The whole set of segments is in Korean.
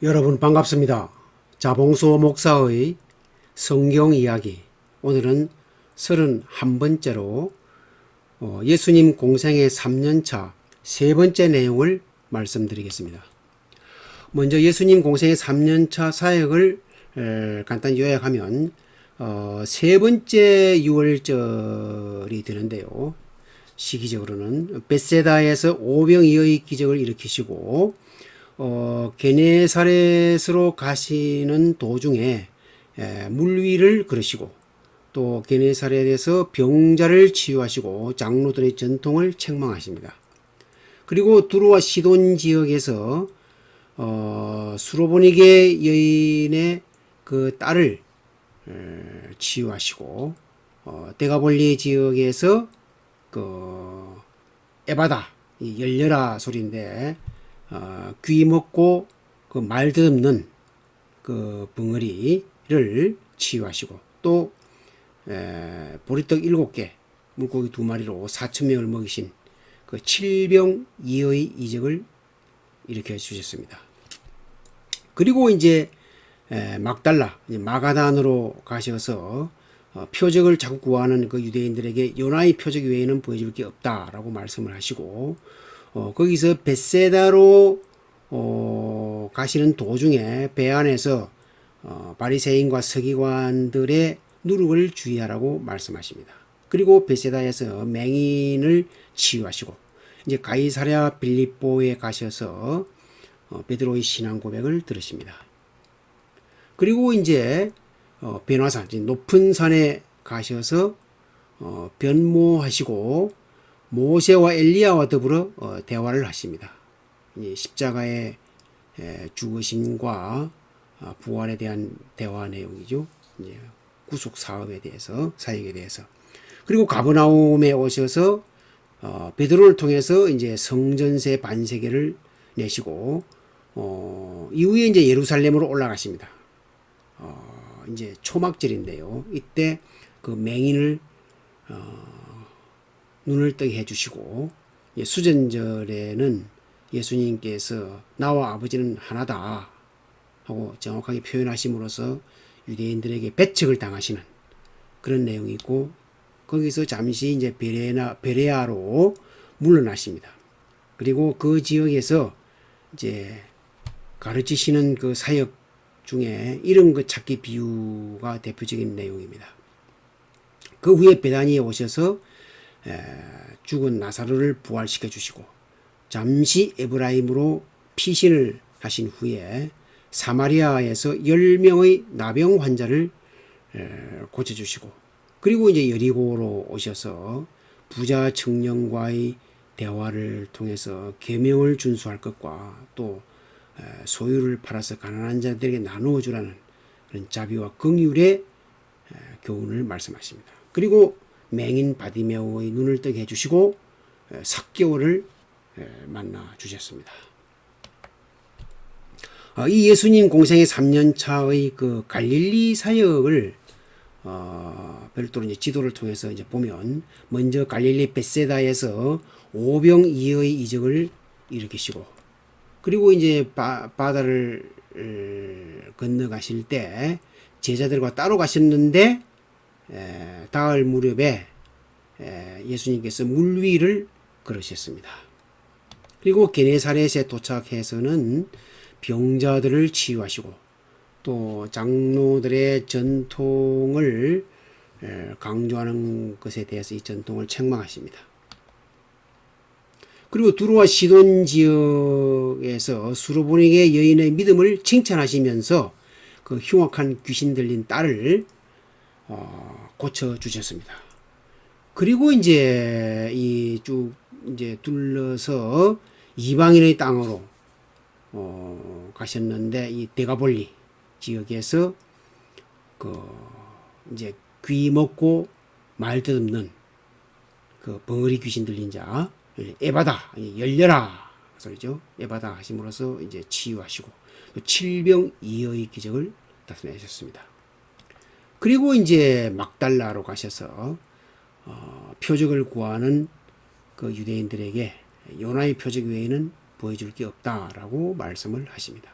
여러분 반갑습니다. 자봉소 목사의 성경 이야기, 오늘은 31번째로 예수님 공생의 3년차 세 번째 내용을 말씀드리겠습니다. 먼저 예수님 공생의 3년차 사역을 간단히 요약하면 세 번째 유월절이 되는데요. 시기적으로는 벳세다에서 오병이어의 기적을 일으키시고 게네사렛으로 가시는 도중에 물 위를 걸으시고, 또 게네사렛에서 병자를 치유하시고 장로들의 전통을 책망하십니다. 그리고 두로와 시돈 지역에서 수로보니게 여인의 그 딸을 치유하시고, 데가볼리 지역에서 그 에바다, 열려라 소리인데 귀 먹고 그 말 더듬는 그 벙어리를 치유하시고, 또 보리떡 7개 물고기 2마리로 4,000명을 먹이신 그 7병2의 이적을 일으켜 주셨습니다. 그리고 이제 막달라, 마가단으로 가셔서 표적을 자꾸 구하는 그 유대인들에게 요나의 표적 외에는 보여줄 게 없다라고 말씀을 하시고, 거기서 벳세다로 가시는 도중에 배 안에서 바리새인과 서기관들의 누룩을 주의하라고 말씀하십니다. 그리고 벳세다에서 맹인을 치유하시고, 이제 가이사랴 빌립보에 가셔서 베드로의 신앙 고백을 들으십니다. 그리고 이제 변화산, 높은 산에 가셔서 변모하시고 모세와 엘리야와 더불어 대화를 하십니다. 십자가의 죽으심과 부활에 대한 대화 내용이죠. 이제 구속 사업에 대해서, 사역에 대해서. 그리고 가버나움에 오셔서 베드로를 통해서 이제 성전세 반세계를 내시고, 이후에 이제 예루살렘으로 올라가십니다. 이제 초막절인데요. 이때 그 맹인을 눈을 뜨게 해주시고, 수전절에는 예수님께서 나와 아버지는 하나다 하고 정확하게 표현하심으로써 유대인들에게 배척을 당하시는 그런 내용이 있고, 거기서 잠시 이제 베레아로 물러나십니다. 그리고 그 지역에서 이제 가르치시는 그 사역 중에 이름 그 찾기 비유가 대표적인 내용입니다. 그 후에 베다니에 오셔서 죽은 나사로를 부활시켜 주시고, 잠시 에브라임으로 피신을 하신 후에 사마리아에서 10명의 나병 환자를 고쳐주시고, 그리고 이제 여리고로 오셔서 부자 청년과의 대화를 통해서 계명을 준수할 것과, 또 소유를 팔아서 가난한 자들에게 나누어 주라는 그런 자비와 긍휼의 교훈을 말씀하십니다. 그리고 맹인 바디메오의 눈을 뜨게 해주시고 삭개오를 만나 주셨습니다. 이 예수님 공생의 3년차의 그 갈릴리 사역을 별도로 이제 지도를 통해서 이제 보면, 먼저 갈릴리 벳세다에서 오병이어의 이적을 일으키시고, 그리고 이제 바다를 건너가실 때 제자들과 따로 가셨는데 닿을 무렵에 예수님께서 물 위를 걸으셨습니다. 그리고 게네사렛에 도착해서는 병자들을 치유하시고, 또 장로들의 전통을 강조하는 것에 대해서 이 전통을 책망하십니다. 그리고 두로와 시돈 지역에서 수로보니게 여인의 믿음을 칭찬하시면서 그 흉악한 귀신 들린 딸을 고쳐 주셨습니다. 그리고 이제 쭉 이제 둘러서 이방인의 땅으로 가셨는데, 이 데가볼리 지역에서 그 이제 귀 먹고 말 더듬는 그 벙어리 귀신 들린 자, 에바다, 열려라 소리죠. 에바다 하심으로써 이제 치유하시고, 또 7병2어의 기적을 나타내셨습니다. 그리고 이제 막달라로 가셔서 표적을 구하는 그 유대인들에게 요나의 표적 외에는 보여줄 게 없다라고 말씀을 하십니다.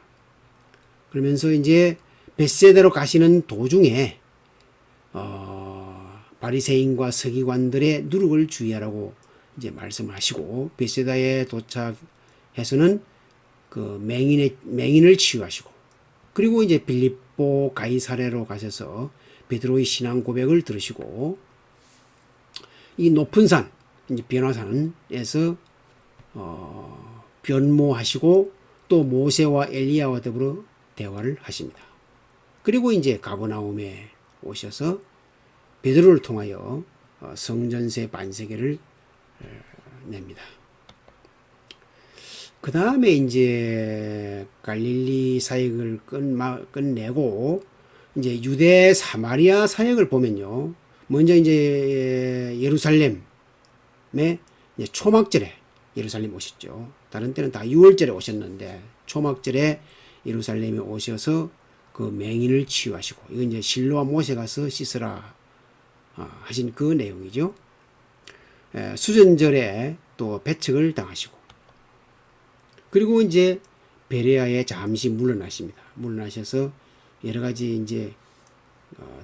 그러면서 이제 벳세다로 가시는 도중에 바리새인과 서기관들의 누룩을 주의하라고 이제 말씀을 하시고, 벳세다에 도착해서는 그 맹인을 치유하시고, 그리고 이제 빌립보 가이사랴로 가셔서 베드로의 신앙 고백을 들으시고, 이 높은 산, 이제 변화산에서 변모하시고, 또 모세와 엘리야와 더불어 대화를 하십니다. 그리고 이제 가버나움에 오셔서 베드로를 통하여 성전세 반세계를 냅니다. 그 다음에 이제 갈릴리 사역을 끝내고 이제 유대 사마리아 사역을 보면요. 먼저 이제 예루살렘에 이제 초막절에 예루살렘 오셨죠. 다른 때는 다 6월절에 오셨는데 초막절에 예루살렘에 오셔서 그 맹인을 치유하시고, 이건 이제 실로와 모세 가서 씻으라 하신 그 내용이죠. 수전절에 또 배척을 당하시고, 그리고 이제 베레아에 잠시 물러나십니다. 물러나셔서 여러 가지 이제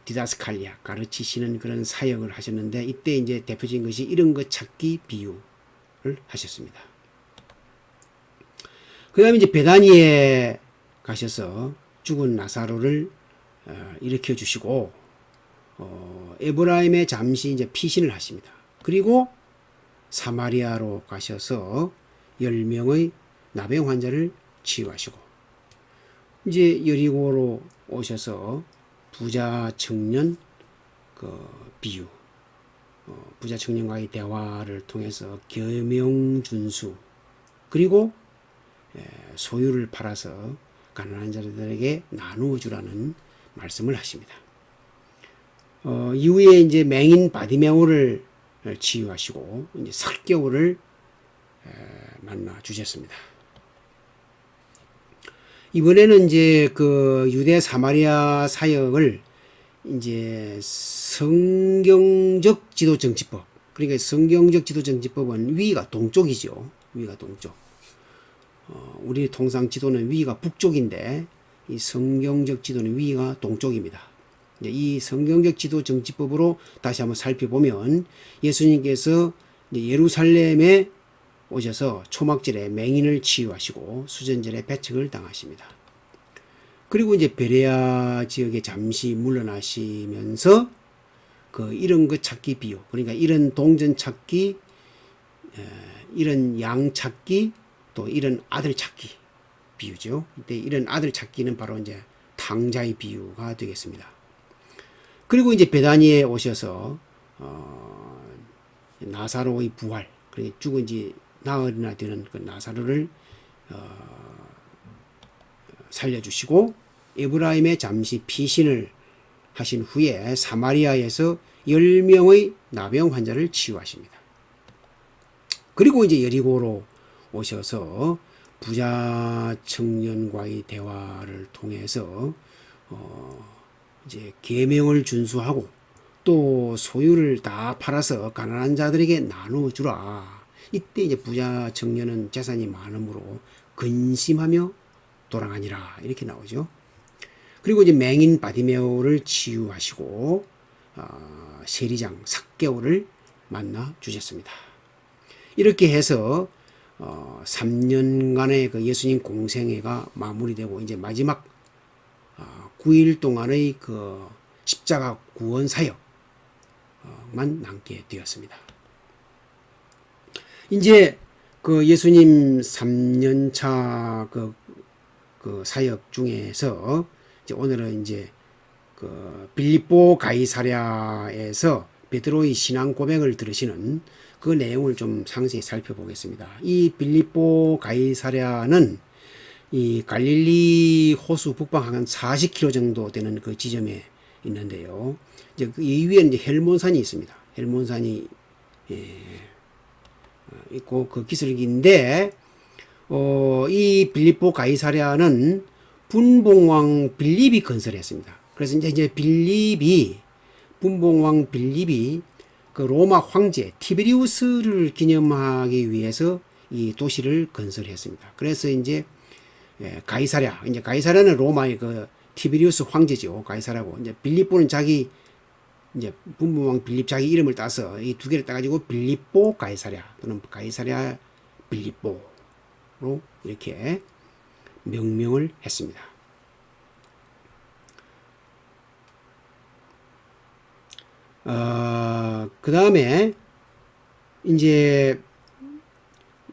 디다스칼리아 가르치시는 그런 사역을 하셨는데, 이때 이제 대표적인 것이 이런 것 찾기 비유를 하셨습니다. 그 다음에 이제 베다니에 가셔서 죽은 나사로를 일으켜 주시고, 에브라임에 잠시 이제 피신을 하십니다. 그리고 사마리아로 가셔서 10명의 나병 환자를 치유하시고, 이제 여리고로 오셔서 부자 청년 그 비유, 부자 청년과의 대화를 통해서 계명준수, 그리고 소유를 팔아서 가난한 자들에게 나누어 주라는 말씀을 하십니다. 이후에 이제 맹인 바디메오를 치유하시고 이제 석겨울을 만나 주셨습니다. 이번에는 이제 그 유대 사마리아 사역을 이제 성경적 지도 정치법, 그러니까 성경적 지도 정치법은 위가 동쪽이죠. 위가 동쪽. 우리 통상 지도는 위가 북쪽인데 이 성경적 지도는 위가 동쪽입니다. 이 성경적 지도 정치법으로 다시 한번 살펴보면 예수님께서 예루살렘에 오셔서 초막절에 맹인을 치유하시고 수전절에 배척을 당하십니다. 그리고 이제 베레아 지역에 잠시 물러나시면서 그 이런 것 찾기 비유, 그러니까 이런 동전 찾기, 이런 양 찾기, 또 이런 아들 찾기 비유죠. 이때 이런 아들 찾기는 바로 이제 탕자의 비유가 되겠습니다. 그리고 이제 베다니에 오셔서 나사로의 부활, 그러니까 죽은 지 나흘이나 되는 그 나사로를 살려주시고 에브라임에 잠시 피신을 하신 후에 사마리아에서 10명의 나병 환자를 치유하십니다. 그리고 이제 여리고로 오셔서 부자 청년과의 대화를 통해서 이제 계명을 준수하고 또 소유를 다 팔아서 가난한 자들에게 나누어 주라. 이때 이제 부자 청년은 재산이 많으므로 근심하며 돌아가니라 이렇게 나오죠. 그리고 이제 맹인 바디메오를 치유하시고 세리장 삭개오를 만나 주셨습니다. 이렇게 해서 3년간의 그 예수님 공생애가 마무리되고 이제 마지막 9일 동안의 그 십자가 구원 사역만 남게 되었습니다. 이제 그 예수님 3년차 그 사역 중에서 이제 오늘은 이제 그 빌립보 가이사랴에서 베드로의 신앙 고백을 들으시는 그 내용을 좀 상세히 살펴보겠습니다. 이 빌립보 가이사랴는 이 갈릴리 호수 북방 한 40km 정도 되는 그 지점에 있는데요. 이제 그 위에 이제 헬몬산이 있습니다. 헬몬산이 있고 그 기슭인데 이 빌립보 가이사랴는 분봉왕 빌립이 건설했습니다. 그래서 이제 빌립이 분봉왕 빌립이 그 로마 황제 티베리우스를 기념하기 위해서 이 도시를 건설했습니다. 그래서 이제 예, 가이사랴. 이제 가이사랴는 로마의 그 티베리우스 황제죠. 가이사랴고. 이제 빌립보는 자기 이제 분부왕 빌립 자기 이름을 따서 이 두 개를 따가지고 빌립보 가이사랴 또는 가이사랴 빌립보로 이렇게 명명을 했습니다. 그 다음에 이제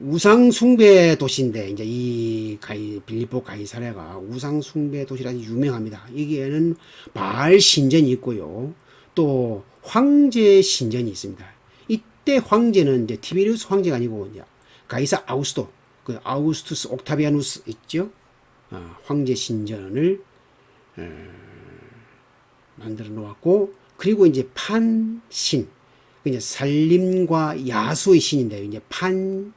우상 숭배 도시인데 이제 이 빌립보 가이사랴가 우상 숭배 도시라 유명합니다. 여기에는 바알 신전이 있고요. 또 황제 신전이 있습니다. 이때 황제는 이제 티베리우스 황제가 아니고 이제 가이사 아우스토, 그 아우구스투스 옥타비아누스 있죠. 황제 신전을 만들어 놓았고, 그리고 이제 판신, 이제 살림과 야수의 신인데요. 이제 판신전,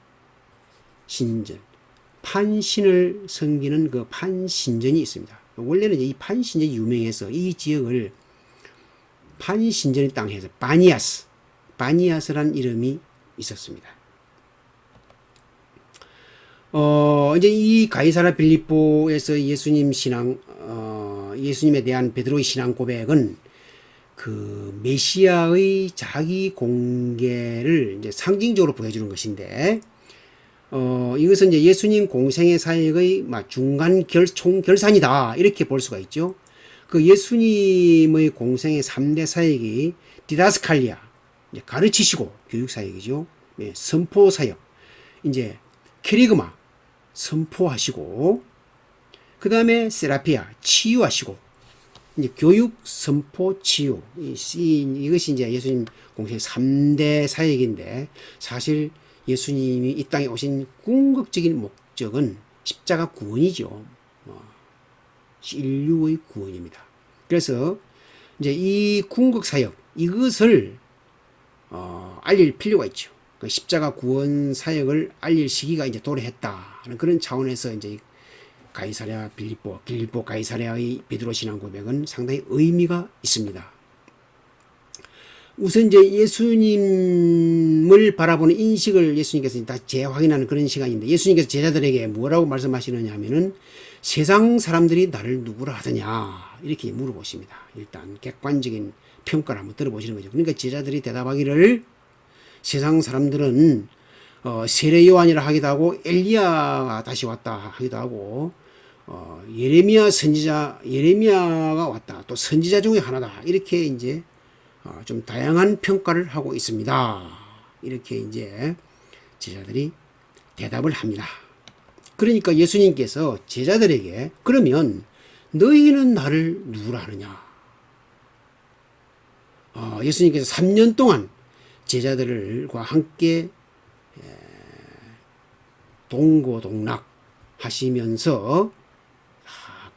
판신을 섬기는 그 판신전이 있습니다. 원래는 이 판신전이 유명해서 이 지역을 판신전의 땅 해서 바니아스라는 이름이 있었습니다. 이제 이 가이사랴 빌립보에서 예수님 신앙, 예수님에 대한 베드로의 신앙 고백은 그 메시아의 자기 공개를 이제 상징적으로 보여주는 것인데, 이것은 이제 예수님 공생의 사역의 중간 총결산이다. 이렇게 볼 수가 있죠. 그 예수님의 공생의 3대 사역이 디다스칼리아, 가르치시고 교육 사역이죠. 네, 선포 사역, 이제 캐리그마, 선포하시고, 그 다음에 세라피아, 치유하시고, 이제 교육, 선포, 치유. 이것이 이제 예수님 공생의 3대 사역인데, 사실 예수님이 이 땅에 오신 궁극적인 목적은 십자가 구원이죠. 인류의 구원입니다. 그래서 이제 이 궁극 사역, 이것을 알릴 필요가 있죠. 그 십자가 구원 사역을 알릴 시기가 이제 도래했다는 그런 차원에서 이제 가이사랴 빌립보 가이사랴의 베드로 신앙 고백은 상당히 의미가 있습니다. 우선 이제 예수님을 바라보는 인식을 예수님께서 다 재확인하는 그런 시간인데, 예수님께서 제자들에게 뭐라고 말씀하시느냐 하면은 세상 사람들이 나를 누구라 하더냐 이렇게 물어보십니다. 일단 객관적인 평가를 한번 들어보시는 거죠. 그러니까 제자들이 대답하기를 세상 사람들은 세례 요한이라 하기도 하고 엘리야가 다시 왔다 하기도 하고 예레미야가 왔다, 또 선지자 중에 하나다, 이렇게 이제 좀 다양한 평가를 하고 있습니다. 이렇게 이제 제자들이 대답을 합니다. 그러니까 예수님께서 제자들에게 그러면 너희는 나를 누구라 하느냐? 예수님께서 3년 동안 제자들과 함께 동고동락 하시면서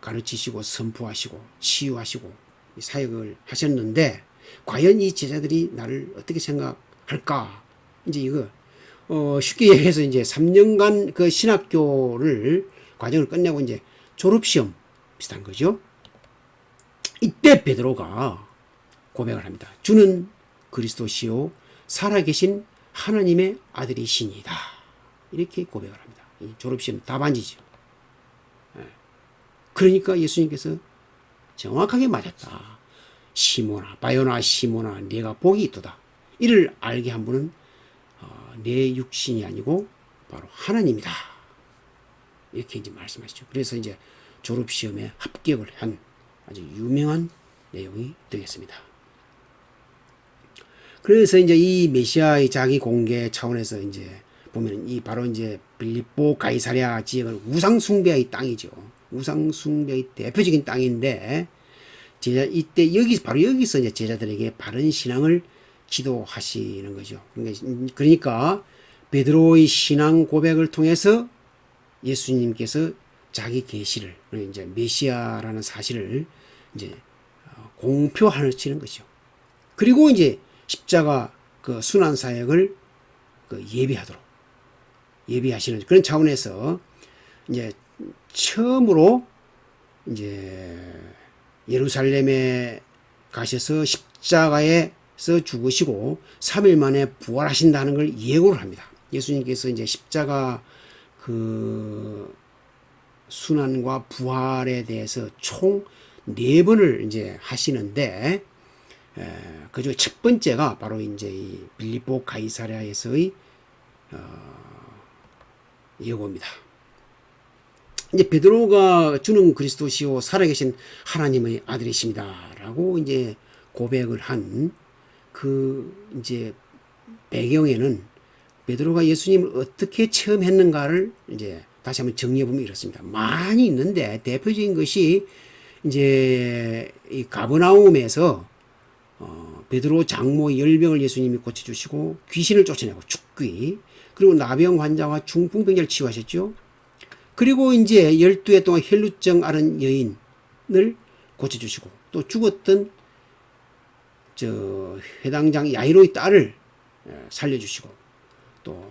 가르치시고 선포하시고 치유하시고 사역을 하셨는데, 과연 이 제자들이 나를 어떻게 생각할까? 이제 이거 쉽게 얘기해서 이제 3년간 그 신학교를 과정을 끝내고 이제 졸업시험 비슷한 거죠. 이때 베드로가 고백을 합니다. 주는 그리스도시요 살아계신 하나님의 아들이시니다. 이렇게 고백을 합니다. 이 졸업시험 답안지죠. 그러니까 예수님께서 정확하게 맞았다. 시모나, 바요나 시모나, 네가 복이 있도다. 이를 알게 한 분은 내 육신이 아니고 바로 하나님이다. 이렇게 이제 말씀하시죠. 그래서 이제 졸업시험에 합격을 한 아주 유명한 내용이 되겠습니다. 그래서 이제 이 메시아의 자기 공개 차원에서 이제 보면 이 바로 이제 빌립보 가이사랴 지역은 우상숭배의 땅이죠. 우상숭배의 대표적인 땅인데, 이때 바로 여기서 이제 제자들에게 바른 신앙을 지도하시는 거죠. 그러니까 베드로의 신앙 고백을 통해서 예수님께서 자기 계시를, 이제 메시아라는 사실을 이제 공표하시는 것이죠. 그리고 이제 십자가 그 순환 사역을 예비하시는 그런 차원에서 이제 처음으로 이제 예루살렘에 가셔서 십자가에서 죽으시고 3일 만에 부활하신다는 걸 예고를 합니다. 예수님께서 이제 십자가 그 순환과 부활에 대해서 총 4번을 이제 하시는데, 그 중에 첫 번째가 바로 이제 이 빌립보 가이사랴에서의 예고입니다. 이제 베드로가 주는 그리스도시요 살아계신 하나님의 아들이십니다라고 이제 고백을 한 그 이제 배경에는 베드로가 예수님을 어떻게 체험했는가를 이제 다시 한번 정리해 보면 이렇습니다. 많이 있는데 대표적인 것이 이제 이 가버나움에서 베드로 장모 열병을 예수님이 고쳐주시고 귀신을 쫓아내고 죽귀, 그리고 나병 환자와 중풍병자를 치유하셨죠. 그리고 이제 12해 동안 혈루증 앓은 여인을 고쳐주시고, 또 죽었던 회당장 야이로의 딸을 살려주시고, 또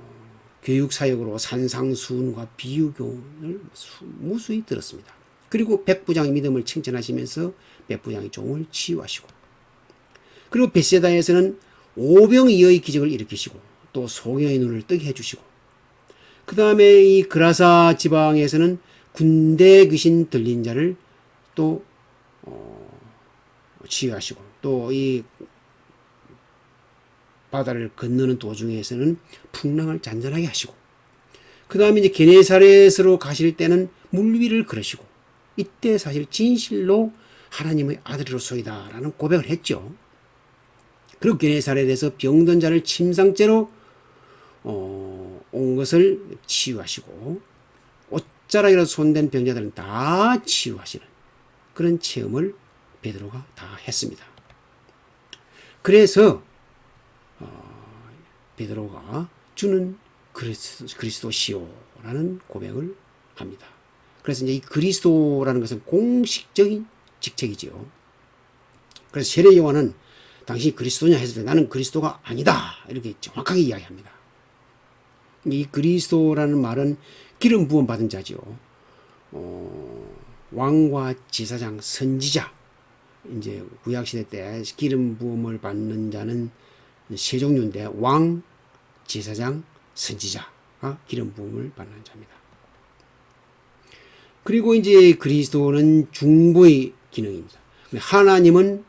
교육사역으로 산상수훈과 비유교훈을 무수히 들었습니다. 그리고 백부장의 믿음을 칭찬하시면서 백부장의 종을 치유하시고, 그리고 벳세다에서는 오병이어의 기적을 일으키시고, 또 소경의 눈을 뜨게 해주시고, 그 다음에 이 그라사 지방에서는 군대 귀신 들린 자를 또 치유하시고, 또 이 바다를 건너는 도중에서는 풍랑을 잔잔하게 하시고, 그 다음에 이제 게네사렛으로 가실 때는 물 위를 걸으시고, 이때 사실 진실로 하나님의 아들로소이다라는 고백을 했죠. 그리고 게네사렛에서 병든 자를 침상째로 온 것을 치유하시고, 옷자락이라도 손댄 병자들은 다 치유하시는 그런 체험을 베드로가 다 했습니다. 그래서 베드로가 주는 그리스도시요라는 고백을 합니다. 그래서 이제 이 그리스도라는 것은 공식적인 직책이지요. 그래서 세례 요한은 당신이 그리스도냐 했을 때 나는 그리스도가 아니다 이렇게 정확하게 이야기합니다. 이 그리스도라는 말은 기름 부음 받은 자지요. 왕과 제사장, 선지자. 이제 구약시대 때 기름 부음을 받는 자는 세 종류인데, 왕, 제사장, 선지자가 기름 부음을 받는 자입니다. 그리고 이제 그리스도는 중보의 기능입니다. 하나님은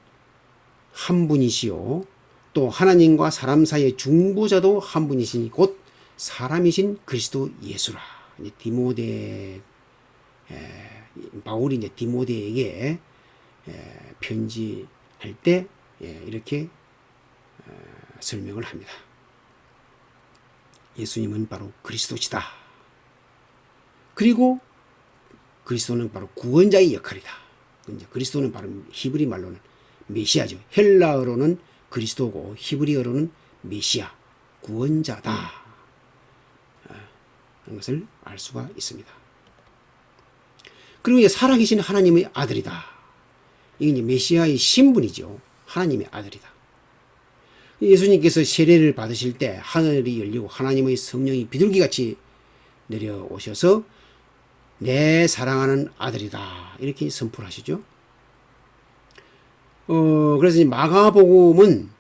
한 분이시요, 또 하나님과 사람 사이의 중보자도 한 분이시니 곧 사람이신 그리스도 예수라. 이제 바울이 이제 디모데에게 편지할 때 이렇게 설명을 합니다. 예수님은 바로 그리스도시다. 그리고 그리스도는 바로 구원자의 역할이다. 그리스도는 바로 히브리 말로는 메시아죠. 헬라어로는 그리스도고 히브리어로는 메시아, 구원자다. 하는 것을 알 수가 있습니다. 그리고 이제 살아계신 하나님의 아들이다. 이게 이제 메시아의 신분이죠. 하나님의 아들이다. 예수님께서 세례를 받으실 때 하늘이 열리고 하나님의 성령이 비둘기같이 내려오셔서 내 사랑하는 아들이다 이렇게 선포를 하시죠. 그래서 이제 마가복음은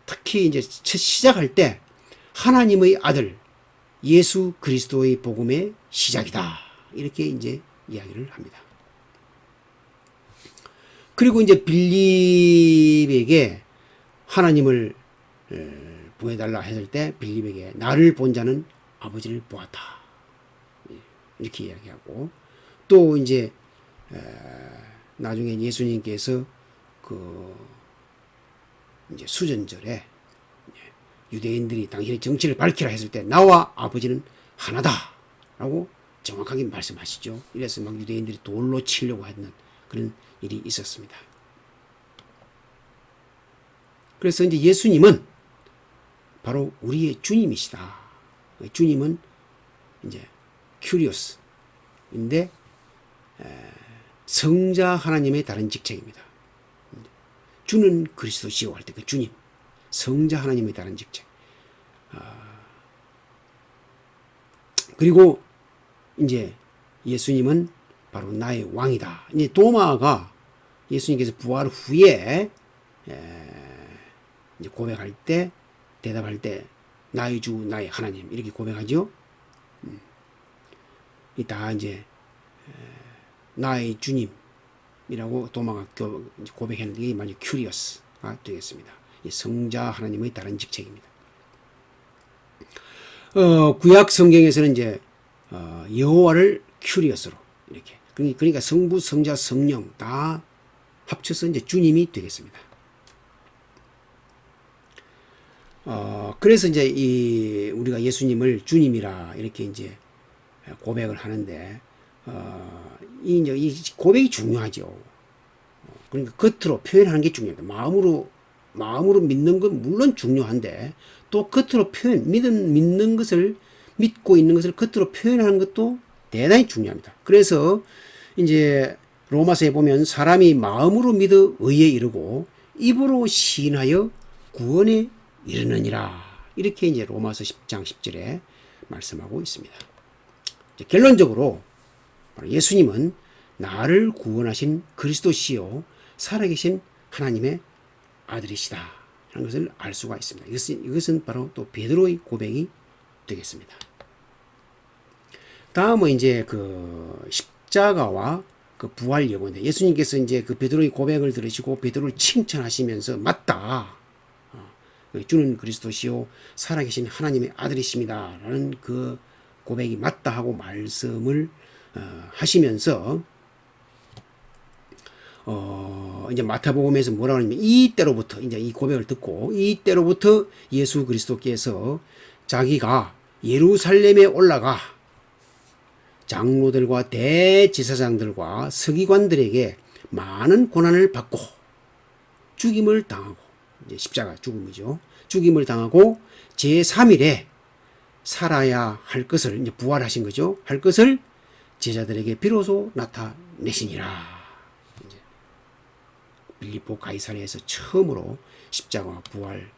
특히 이제 시작할 때 하나님의 아들 예수 그리스도의 복음의 시작이다 이렇게 이제 이야기를 합니다. 그리고 이제 빌립에게 하나님을 보여달라 했을 때 빌립에게 나를 본 자는 아버지를 보았다 이렇게 이야기하고, 또 이제 나중에 예수님께서 그 이제 수전절에 유대인들이 당신의 정체를 밝히라 했을 때 나와 아버지는 하나다라고 정확하게 말씀하시죠. 이래서 막 유대인들이 돌로 치려고 하는 그런 일이 있었습니다. 그래서 이제 예수님은 바로 우리의 주님이시다. 주님은 이제 큐리오스인데 성자 하나님의 다른 직책입니다. 주는 그리스도시요 할 때 그 주님, 성자 하나님의 다른 직책. 그리고 이제 예수님은 바로 나의 왕이다. 이제 도마가 예수님께서 부활 후에 이제 고백할 때, 대답할 때 나의 주, 나의 하나님 이렇게 고백하죠. 이 다 이제 나의 주님이라고 도마가 고백했는데 이게 만약 큐리어스가 되겠습니다. 이 성자 하나님의 다른 직책입니다. 구약 성경에서는 이제 여호와를 큐리어스로 이렇게 그러니까 성부, 성자, 성령 다 합쳐서 이제 주님이 되겠습니다. 그래서 이제 우리가 예수님을 주님이라 이렇게 이제 고백을 하는데 이 고백이 중요하죠. 그러니까 겉으로 표현하는 게 중요합니다. 마음으로 믿는 건 물론 중요한데 또 겉으로 믿는 것을 믿고 있는 것을 겉으로 표현하는 것도 대단히 중요합니다. 그래서 이제 로마서에 보면 사람이 마음으로 믿어 의에 이르고 입으로 시인하여 구원에 이르느니라. 이렇게 이제 로마서 10장 10절에 말씀하고 있습니다. 결론적으로 예수님은 나를 구원하신 그리스도시요 살아계신 하나님의 아들이시다 하는 것을 알 수가 있습니다. 이것은 바로 또 베드로의 고백이 되겠습니다. 다음은 이제 그 십자가와 그 부활 예고인데 예수님께서 이제 그 베드로의 고백을 들으시고 베드로를 칭찬하시면서 맞다. 주는 그리스도시요 살아계신 하나님의 아들이십니다라는 그 고백이 맞다 하고 말씀을 하시면서 이제 마태복음에서 뭐라고 하냐면 이때로부터 이제 이 고백을 듣고 이때로부터 예수 그리스도께서 자기가 예루살렘에 올라가 장로들과 대제사장들과 서기관들에게 많은 고난을 받고 죽임을 당하고 이제 십자가 죽음이죠. 죽임을 당하고 제3일에 살아야 할 것을 이제 부활하신 거죠. 할 것을 제자들에게 비로소 나타내시니라. 이제 빌립보 가이사랴에서 처음으로 십자가와 부활을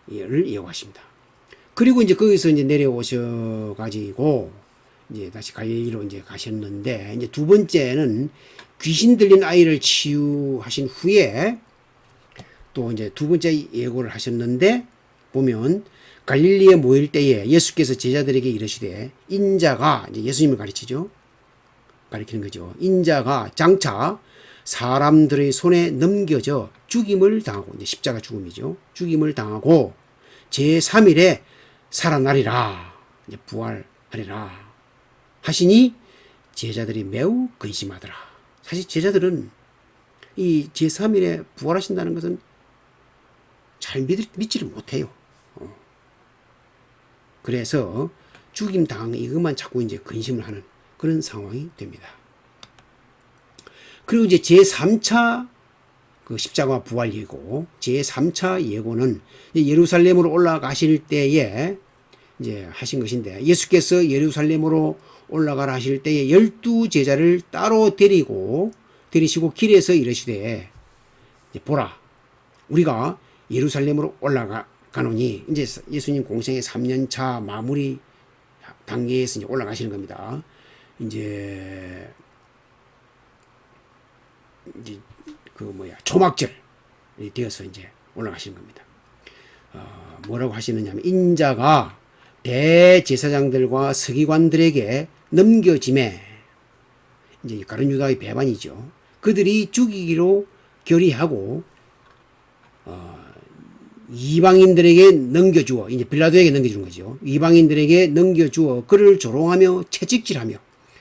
예고하십니다. 그리고 이제 거기서 이제 내려오셔 가지고 이제 다시 갈릴리로 이제 가셨는데 이제 두 번째는 귀신 들린 아이를 치유하신 후에 또 이제 두 번째 예고를 하셨는데 보면 갈릴리에 모일 때에 예수께서 제자들에게 이르시되 인자가 이제 예수님을 가리키는 거죠. 인자가 장차 사람들의 손에 넘겨져 죽임을 당하고 이제 십자가 죽음이죠. 죽임을 당하고 제3일에 살아나리라. 이제 부활하리라. 하시니 제자들이 매우 근심하더라. 사실 제자들은 이 제3일에 부활하신다는 것은 잘 믿지를 못해요. 그래서 죽임 당한 이것만 자꾸 이제 근심을 하는 그런 상황이 됩니다. 그리고 이제 제3차 그 십자가 부활 예고, 제3차 예고는 예루살렘으로 올라가실 때에 이제 하신 것인데 예수께서 예루살렘으로 올라가라 하실 때에 12제자를 따로 데리시고 길에서 이르시되 보라 우리가 예루살렘으로 올라가노니 이제 예수님 공생의 3년차 마무리 단계에서 이제 올라가시는 겁니다. 이제 초막절이 되어서 이제 올라가시는 겁니다. 뭐라고 하시느냐 하면 인자가 대제사장들과 서기관들에게 넘겨짐에 이제 가룟 유다의 배반이죠. 그들이 죽이기로 결의하고 이방인들에게 넘겨주어 이제 빌라도에게 넘겨주는 거죠. 이방인들에게 넘겨주어 그를 조롱하며 채찍질하며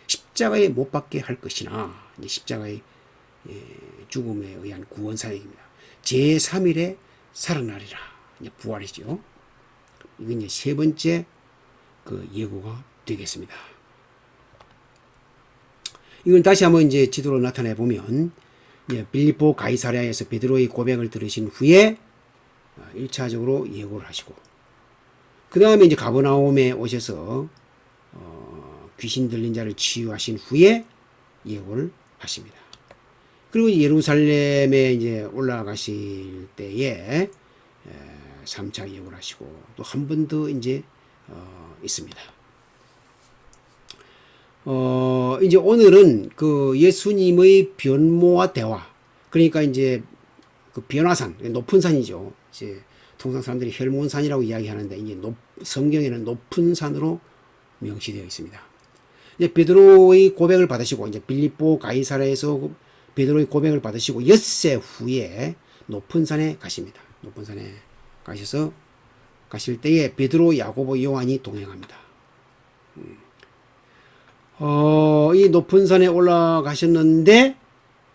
십자가에 못 박게 할 것이나 이제 십자가의 죽음에 의한 구원 사역입니다. 제3일에 살아나리라. 이제 부활이죠. 이건 이제 세 번째 그 예고가 되겠습니다. 이건 다시 한번 이제 지도로 나타내 보면 이제 빌립보 가이사랴에서 베드로의 고백을 들으신 후에 1차적으로 예고를 하시고 그 다음에 이제 가버나움에 오셔서 귀신 들린 자를 치유하신 후에 예고를 하십니다. 그리고 예루살렘에 이제 올라가실 때에 3차 예고를 하시고 또 한 번 더 이제 있습니다. 이제 오늘은 그 예수님의 변모와 대화, 그러니까 이제 그 변화산, 높은 산이죠. 이제 통상 사람들이 혈몬산이라고 이야기하는데 이제 성경에는 높은 산으로 명시되어 있습니다. 이제 베드로의 고백을 받으시고 이제 빌립보 가이사라에서 베드로의 고백을 받으시고 엿새 후에 높은 산에 가십니다. 높은 산에 가셔서 가실 때에 베드로, 야고보, 요한이 동행합니다. 이 높은 산에 올라가셨는데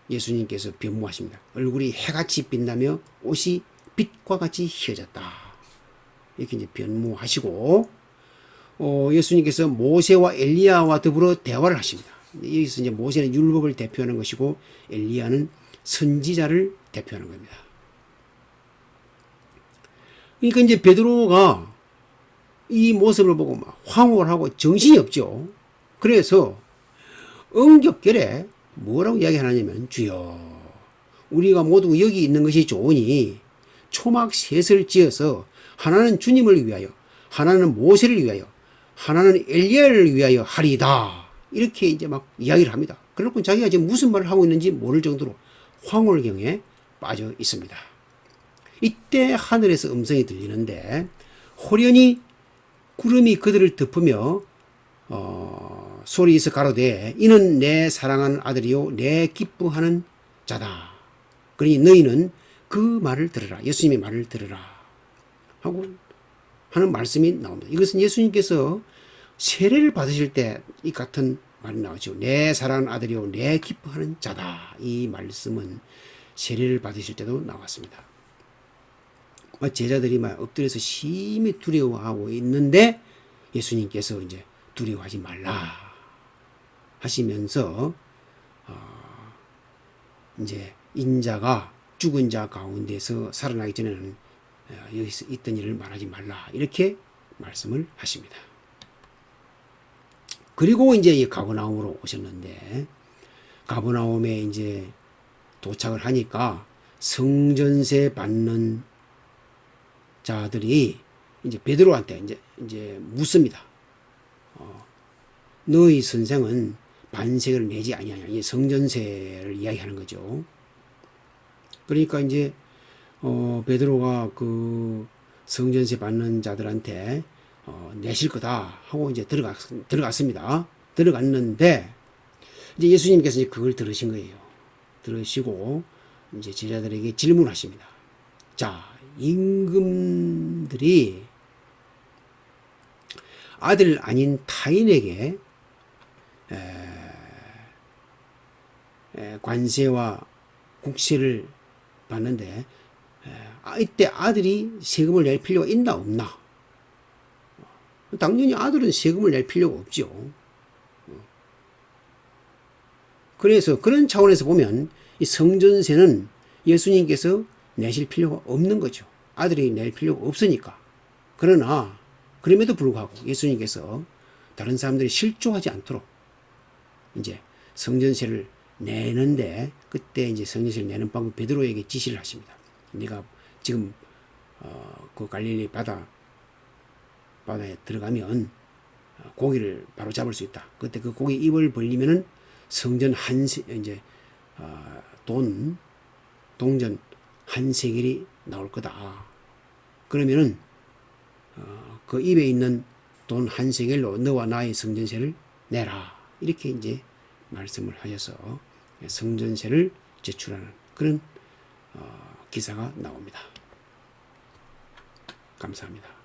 예수님께서 변모하십니다. 얼굴이 해같이 빛나며 옷이 빛과 같이 휘어졌다. 이렇게 이제 변모하시고 예수님께서 모세와 엘리야와 더불어 대화를 하십니다. 여기서 이제 모세는 율법을 대표하는 것이고 엘리야는 선지자를 대표하는 겁니다. 그러니까 이제 베드로가 이 모습을 보고 막 황홀 하고 정신이 없죠. 그래서 응격결에 뭐라고 이야기하냐면 주여 우리가 모두 여기 있는 것이 좋으니 초막 셋을 지어서 하나는 주님을 위하여 하나는 모세를 위하여 하나는 엘리야를 위하여 하리다. 이렇게 이제 막 이야기를 합니다. 그렇고 자기가 지금 무슨 말을 하고 있는지 모를 정도로 황홀경에 빠져 있습니다. 이때 하늘에서 음성이 들리는데 호련히 구름이 그들을 덮으며 소리에서 가로되 이는 내 사랑하는 아들이요 내 기뻐하는 자다. 그러니 너희는 그 말을 들으라. 예수님의 말을 들으라. 하고 하는 말씀이 나옵니다. 이것은 예수님께서 세례를 받으실 때 이 같은 말이 나오죠. 내 사랑하는 아들이요 내 기뻐하는 자다. 이 말씀은 세례를 받으실 때도 나왔습니다. 제자들이 막 엎드려서 심히 두려워하고 있는데 예수님께서 이제 두려워하지 말라 하시면서 이제 인자가 죽은 자 가운데서 살아나기 전에는 여기서 있던 일을 말하지 말라 이렇게 말씀을 하십니다. 그리고 이제 가버나움으로 오셨는데 가버나움에 이제 도착을 하니까 성전세 받는 자들이 이제 베드로한테 이제 묻습니다. 너희 선생은 반세를 내지 아니하냐. 이 성전세를 이야기하는 거죠. 그러니까 이제 베드로가 그 성전세 받는 자들한테 내실 거다 하고 이제 들어갔습니다. 들어갔는데 이제 예수님께서 이제 그걸 들으신 거예요. 들으시고 이제 제자들에게 질문하십니다. 자, 임금들이 아들 아닌 타인에게 관세와 국세를 받는데 이때 아들이 세금을 낼 필요가 있나 없나? 당연히 아들은 세금을 낼 필요가 없죠. 그래서 그런 차원에서 보면 이 성전세는 예수님께서 내실 필요가 없는 거죠. 아들이 낼 필요가 없으니까. 그러나 그럼에도 불구하고 예수님께서 다른 사람들이 실족하지 않도록 이제 성전세를 내는데 그때 이제 성전세를 내는 방법 베드로에게 지시를 하십니다. 네가 지금 그 갈릴리 바다에 들어가면 고기를 바로 잡을 수 있다. 그때 그 고기 입을 벌리면은 성전 이제 동전 한 세겔이 나올 거다. 그러면은 그 입에 있는 돈 한 세겔로 너와 나의 성전세를 내라. 이렇게 이제 말씀을 하셔서 성전세를 제출하는 그런 기사가 나옵니다. 감사합니다.